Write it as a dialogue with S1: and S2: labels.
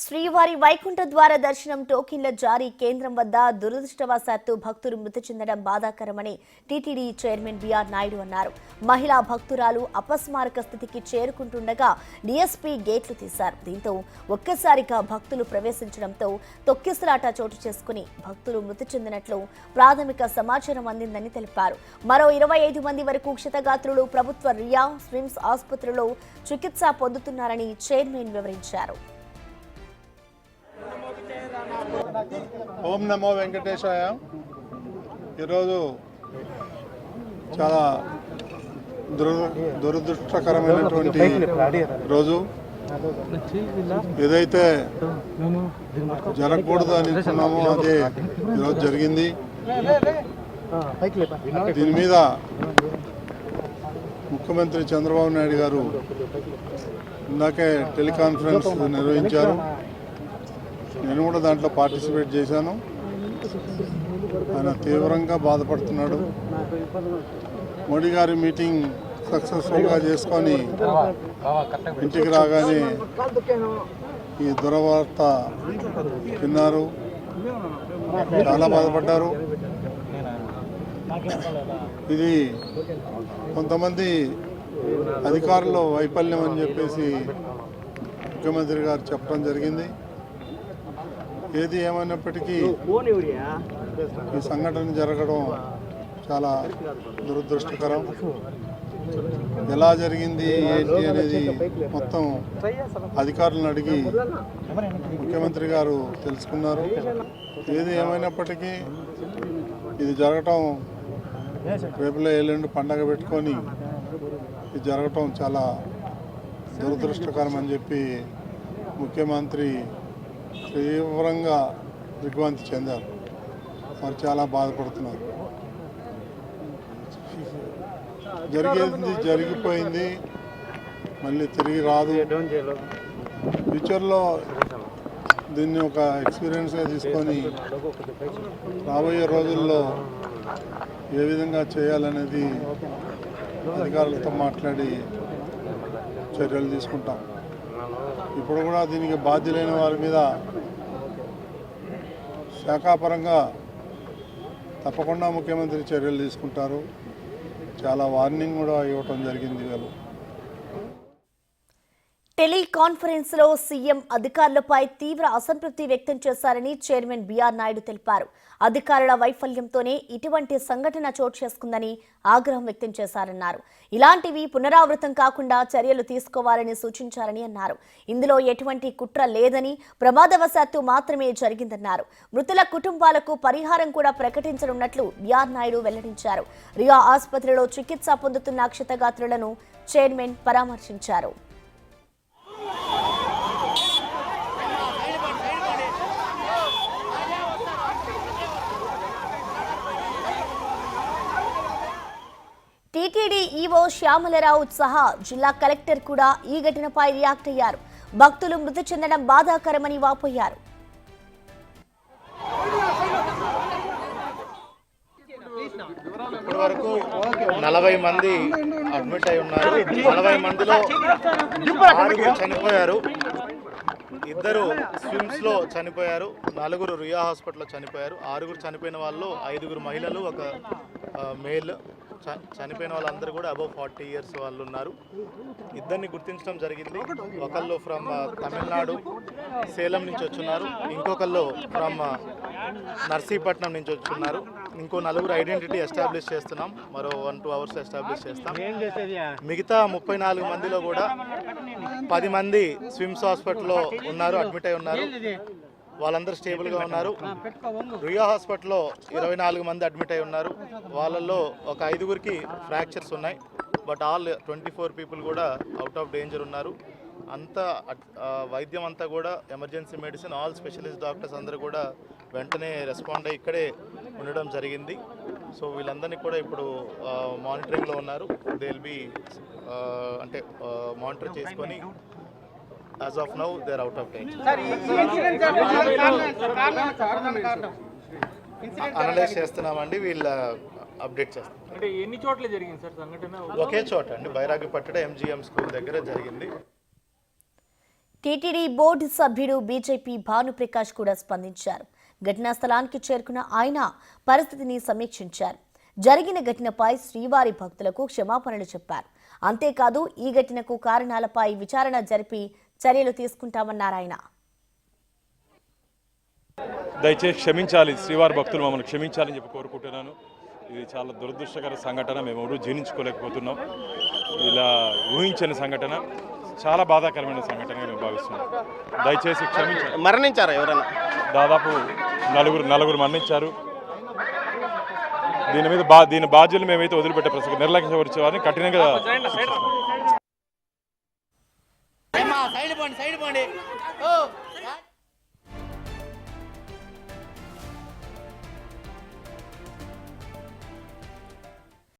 S1: శ్రీవారి వైకుంఠ ద్వార దర్శనం టోకెన్ల జారీ కేంద్రం వద్ద దురదృష్టవశాత్తు భక్తులు మృతి చెందడం బాధాకరమని టీటీడీ చైర్మన్ బిఆర్ నాయుడు అన్నారు. మహిళా భక్తురాలు అపస్మారక స్థితికి చేరుకుంటుండగా డీఎస్పీ గేట్లు తీశారు. దీంతో ఒక్కసారిగా భక్తులు ప్రవేశించడంతో తొక్కిసలాట చోటు చేసుకుని భక్తులు మృతి చెందినట్లు ప్రాథమిక సమాచారం అందిందని తెలిపారు. మరో 25 మంది వరకు క్షతగాత్రులు ప్రభుత్వ రియా స్విమ్స్ ఆసుపత్రిలో చికిత్స పొందుతున్నారని చైర్మన్ వివరించారు.
S2: ఓం నమో వెంకటేశాయ. ఈరోజు చాలా దురదృష్టకరమైనటువంటి రోజు. ఏదైతే జరగకూడదు అనుకున్నామో అదే ఈరోజు జరిగింది. దీని మీద ముఖ్యమంత్రి చంద్రబాబు నాయుడు గారు ఇందాకే టెలికాన్ఫరెన్స్ నిర్వహించారు. నేను కూడా దాంట్లో పార్టిసిపేట్ చేశాను. ఆయన తీవ్రంగా బాధపడుతున్నాడు. మోడీ గారి మీటింగ్ సక్సెస్ఫుల్గా చేసుకొని ఇంటికి రాగానే ఈ దురవార్త విన్నారు. చాలా బాధపడ్డారు. ఇది కొంతమంది అధికారుల వైఫల్యం అని చెప్పేసి ముఖ్యమంత్రి గారు చెప్పడం జరిగింది. ఏది ఏమైనప్పటికీ ఈ సంఘటన జరగడం చాలా దురదృష్టకరం. ఎలా జరిగింది ఏంటి అనేది మొత్తం అధికారులను అడిగి ముఖ్యమంత్రి గారు తెలుసుకున్నారు. ఏది ఏమైనప్పటికీ ఇది జరగటం రేపులో ఎల్లుండి పండగ పెట్టుకొని ఇది జరగటం చాలా దురదృష్టకరం అని చెప్పి ముఖ్యమంత్రి తీవ్రంగా దిగ్భ్రాంతి చెందారు. వారు చాలా బాధపడుతున్నారు. జరిగేది జరిగిపోయింది, మళ్ళీ తిరిగి రాదు. ఫ్యూచర్లో దీన్ని ఒక ఎక్స్పీరియన్స్గా తీసుకొని రాబోయే రోజుల్లో ఏ విధంగా చేయాలనేది అధికారులతో మాట్లాడి చర్యలు తీసుకుంటాం. ఇప్పుడు కూడా దీనికి బాధ్యులైన వారి మీద శాఖాపరంగా తప్పకుండా ముఖ్యమంత్రి చర్యలు తీసుకుంటారు. చాలా వార్నింగ్ కూడా ఇవ్వటం జరిగింది. వీళ్ళు
S1: టెలికాన్ఫరెన్స్ లో సీఎం అధికారులపై తీవ్ర అసంతృప్తి వ్యక్తం చేశారని చైర్మన్ బిఆర్ నాయుడు తెలిపారు. అధికారుల వైఫల్యంతోనే ఇటువంటి సంఘటన చోటు చేసుకుందని ఆగ్రహం వ్యక్తం చేశారన్నారు. ఇలాంటివి పునరావృతం కాకుండా చర్యలు తీసుకోవాలని సూచించారని అన్నారు. ఇందులో ఎటువంటి కుట్ర లేదని, ప్రమాదవశాత్తు మాత్రమే జరిగిందన్నారు. మృతుల కుటుంబాలకు పరిహారం కూడా ప్రకటించనున్నట్లు బిఆర్ నాయుడు వెల్లడించారు. రియా ఆసుపత్రిలో చికిత్స పొందుతున్న క్షతగాత్రులను చైర్మన్ పరామర్శించారు. టీటీడీ ఈవో శ్యామలరావు సహా జిల్లా కలెక్టర్ కూడా ఈ ఘటనపై రియాక్ట్ అయ్యారు. భక్తులు మృతి చెందడం బాధాకరమని వాపోయారు.
S3: ఇప్పటి వరకు 40 మంది అడ్మిట్ అయి ఉన్నారు. 40 మందిలో 6 చనిపోయారు. 2 స్విమ్స్లో చనిపోయారు. 4 రియా హాస్పిటల్లో చనిపోయారు. 6 చనిపోయిన వాళ్ళు 5 మహిళలు, 1 మేల్. చనిపోయిన వాళ్ళందరూ కూడా అబవ్ 40 ఇయర్స్ వాళ్ళు ఉన్నారు. 2 గుర్తించడం జరిగింది. ఒకళ్ళు ఫ్రమ్ తమిళనాడు సేలం నుంచి వచ్చున్నారు. ఇంకొకళ్ళు ఫ్రమ్ నర్సీపట్నం నుంచి వచ్చున్నారు. ఇంకో 4 ఐడెంటిటీ ఎస్టాబ్లిష్ చేస్తున్నాం. మరో 1-2 అవర్స్ ఎస్టాబ్లిష్ చేస్తాం. మిగతా 34 మందిలో కూడా 10 మంది స్విమ్స్ హాస్పిటల్లో ఉన్నారు, అడ్మిట్ అయి ఉన్నారు. వాళ్ళందరూ స్టేబుల్గా ఉన్నారు. రియా హాస్పిటల్లో 24 మంది అడ్మిట్ అయి ఉన్నారు. వాళ్ళల్లో ఒక 5 ఫ్రాక్చర్స్ ఉన్నాయి. బట్ ఆల్ 24 పీపుల్ కూడా అవుట్ ఆఫ్ డేంజర్ ఉన్నారు. అంతా వైద్యం అంతా కూడా emergency medicine, all specialist doctors అందరూ కూడా వెంటనే రెస్పాండ్ అయ్యి ఇక్కడే ఉండడం జరిగింది. సో వీళ్ళందరినీ కూడా ఇప్పుడు మానిటరింగ్లో ఉన్నారు. దే విల్ బి అంటే మానిటర్ చేసుకొని as of now they are out of danger. Analyse చేస్తున్నామండి. వీళ్ళ అప్డేట్ చేస్తాం.
S4: అంటే ఎన్ని చోట్ల జరిగింది సార్ సంఘటన?
S3: ఒకే చోట అండి, బైరాగిపట్టణ ఎంజీఎం స్కూల్ దగ్గర జరిగింది.
S1: టీటీడీ బోర్డు సభ్యుడు బీజేపీ భానుప్రకాష్ కూడా స్పందించారు. ఘటనా స్థలానికి చేరుకున్న ఆయన పరిస్థితిని సమీక్షించారు. జరిగిన ఘటనపై శ్రీవారి భక్తులకు క్షమాపణలు చెప్పారు. అంతేకాదు ఈ ఘటనకు కారణాలపై విచారణ జరిపి చర్యలు తీసుకుంటామన్నారు ఆయన.
S4: దయచేసి క్షమించాలి, శ్రీవారి భక్తులు మమ్మల్ని క్షమించాలని చెప్పి కోరుకుంటున్నాను. ఇది చాలా దురదృష్టకర సంఘటన, మేము ఎవరు జీర్ణించుకోలేకపోతున్నాం. ఇలా ఊహించని సంఘటన, చాలా బాధాకరమైన సంఘటనగా మేము భావిస్తున్నాం. దయచేసి క్షమించాలి.
S5: మరణించారా ఎవరైనా?
S4: దాదాపు నలుగురు మరణించారు. దీని బాధ్యులు మేమైతే వదిలిపెట్టే ప్రసక్తి, నిర్లక్ష్యం వచ్చే వారిని కఠినంగా
S3: సైడ్ పోండి